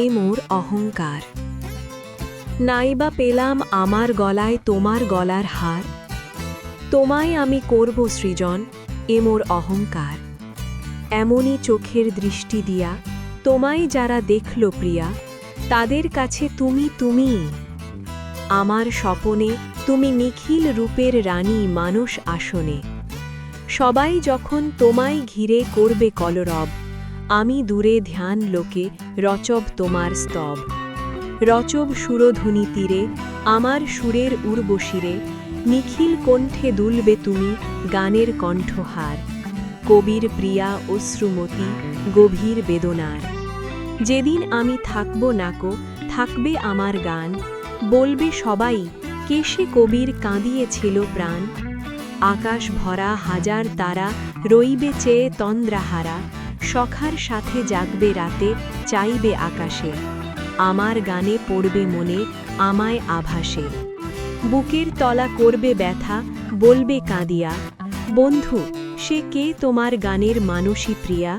এ মোর অহংকার। নাইবা পেলাম আমার গলায় তোমার গলার হার, তোমায় আমি করব সৃজন, এ মোর অহংকার। এমনই চোখের দৃষ্টি দিয়া তোমায় যারা দেখল প্রিয়া, তাদের কাছে তুমি তুমিই। আমার স্বপনে তুমি নিখিল রূপের রানী মানস আসনে। সবাই যখন তোমায় ঘিরে করবে কলরব, আমি দূরে ধ্যান লোকে রচব তোমার স্তব। রচব সুরধ্বনি তীরে আমার সুরের উর্বশিরে, নিখিল কণ্ঠে দুলবে তুমি গানের কণ্ঠহার। কবির প্রিয়া অশ্রুমতি গভীর বেদনার। যেদিন আমি থাকব নাকো, থাকবে আমার গান, বলবে সবাই কে সে কবির কাঁদিয়েছিল প্রাণ। আকাশ ভরা হাজার তারা রইবে চেয়ে তন্দ্রাহারা, সখার সাথে জাগবে রাতে চাইবে আকাশে। আমার গানে পড়বে মনে আমায় আভাসে। বুকের তলা করবে ব্যথা, বলবে কাঁদিয়া, বন্ধু সে কে তোমার গানের মানসী প্রিয়া।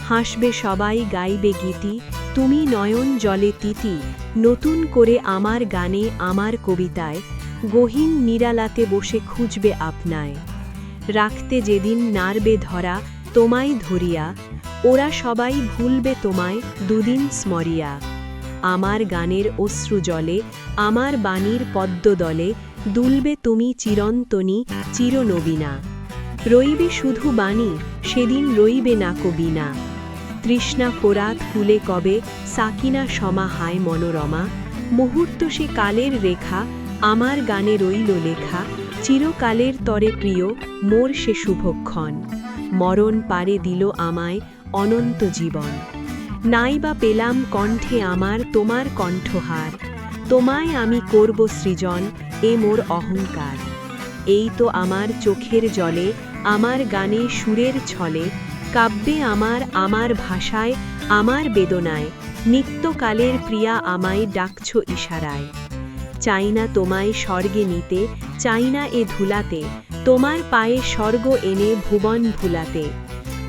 হাসবে সবাই গাইবে গীতি, তুমি নয়ন জলে তিতি, নতুন করে আমার গানে আমার কবিতায়। গহীন নিরালাতে বসে খুঁজবে আপনায়। রাখতে যেদিন নারবে ধরা তোমায় ধরিয়া, ওরা সবাই ভুলবে তোমায় দুদিন স্মরিয়া। আমার গানের অশ্রু জলে আমার বাণীর পদ্মদলে, দুলবে তুমি চিরন্তনী চিরনবীনা। রইবে শুধু বাণী, সেদিন রইবে না কবিনা। তৃষ্ণা ফোরাত কুলে কবে সাকিনা সমা হায় মনোরমা। মুহূর্ত সে কালের রেখা আমার গানে রইল লেখা, চিরকালের তরে প্রিয় মোর সে শুভক্ষণ। মরণ পারে দিল আমায় অনন্ত জীবন। নাইবা পেলাম কণ্ঠে আমার তোমার কণ্ঠহার, তোমায় আমি করব সৃজন, এ মোর অহংকার। এই তো আমার চোখের জলে আমার গানে সুরের ছলে, কাব্যে আমার ভাষায় আমার বেদনায়, নিত্যকালের প্রিয়া আমায় ডাকছ ইশারায়। চাই না তোমায় স্বর্গে নিতে, চাই না এ ধুলাতে, তোমার পায়ে স্বর্গ এনে ভুবন ভুলাতে।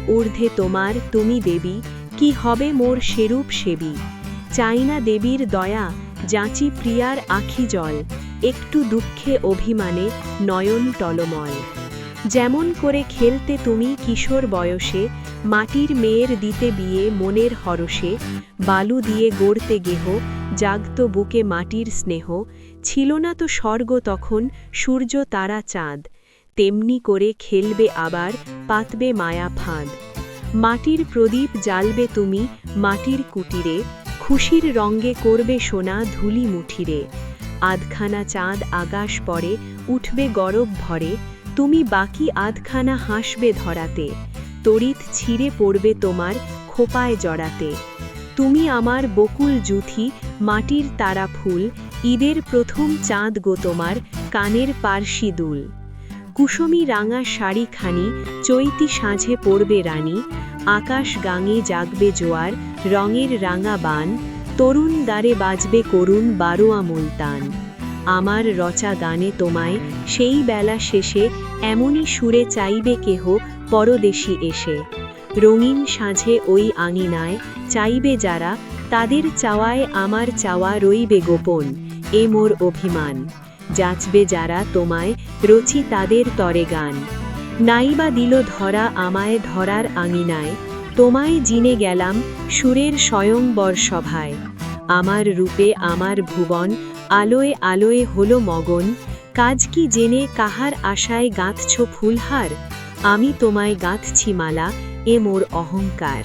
ঊর্ধ্বে তোমার তুমি দেবী, কি হবে মোর সেরূপ সেবী। চাই না দেবীর দয়া, যাচি প্রিয়ার আখি জল, একটু দুঃখে অভিমানে নয়ন টলমল। যেমন করে খেলতে তুমি কিশোর বয়সে, মাটির মেয়ের দিতে বিয়ে মনের হরষে। বালু দিয়ে গড়তে গেহ, জাগত বুকে মাটির স্নেহ। ছিল না তো স্বর্গ তখন সূর্য তারা চাঁদ, তেমনি করে খেলবে আবার পাতবে মায়া ফাঁদ। মাটির প্রদীপ জ্বালবে তুমি মাটির কুটিরে, খুশির রঙ্গে করবে সোনা ধুলি মুঠিরে। আধখানা চাঁদ আকাশ পরে উঠবে গরব ভরে, তুমি বাকি আধখানা হাসবে ধরাতে। তড়িৎ ছিঁড়ে পড়বে তোমার খোপায় জড়াতে। তুমি আমার বকুল জুথি মাটির তারা ফুল, ঈদের প্রথম চাঁদ গো তোমার কানের পার্সি দুল। কুসুমি রাঙা শাড়িখানি চৈতি সাঁঝে পড়বে রানী, আকাশ গাঙে জাগবে জোয়ার রঙের রাঙা বান। তরুণ দ্বারে বাজবে করুণ বারোয়া মুলতান। আমার রচা গানে তোমায় সেই বেলা শেষে এমনই সুরে চাইবে কেহ পরদেশী এসে। রঙিন সাঁঝে ওই আঙিনায় চাইবে যারা, তাদের চাওয়ায় আমার চাওয়া রইবে গোপন, এ মোর অভিমান। যাচবে যারা তোমায় রচি তাদের তরে গান। নাইবা দিল ধরা আমায় ধরার আঙিনায়, তোমায় জিনে গেলাম সুরের স্বয়ংবর সভায়। আমার রূপে আমার ভুবন আলোয় আলোয় হলো মগন। কাজ কি জেনে কাহার আশায় গাঁথছ ফুলহার, আমি তোমায় গাঁথছি মালা, এ মোর অহংকার।